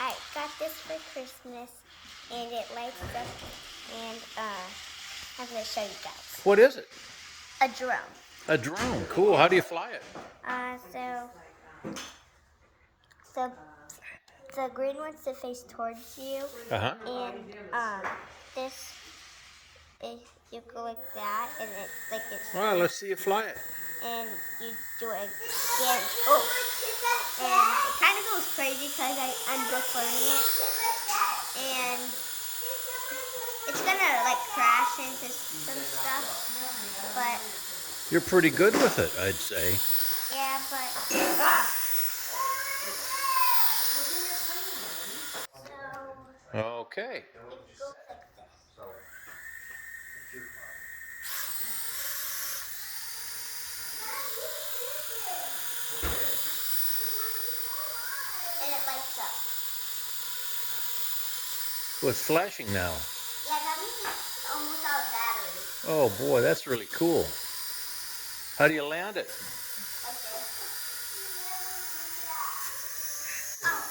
I got this for Christmas, and it lights up, and I'm going to show you guys. What is it? A drone. A drone. Cool. How do you fly it? So the green wants to face towards you, Uh-huh. and this is, you go like that, and it's. Well, let's see you fly it. And you do it again. Oh, and it kind of goes crazy because I'm just learning it, and it's gonna like crash into some stuff, but You're pretty good with it, I'd say. yeah, but Okay. it goes like this. And it lights up. Well, it's flashing now. Yeah, that means it's almost out of battery. Oh boy, that's really cool. How do you land it? Like this. Oh,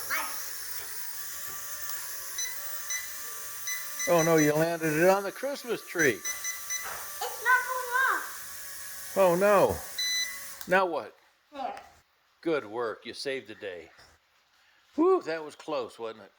Oh no, you landed it on the Christmas tree. it's not going off. Oh no. Now what? There. Good work. You saved the day. Whew, that was close, wasn't it?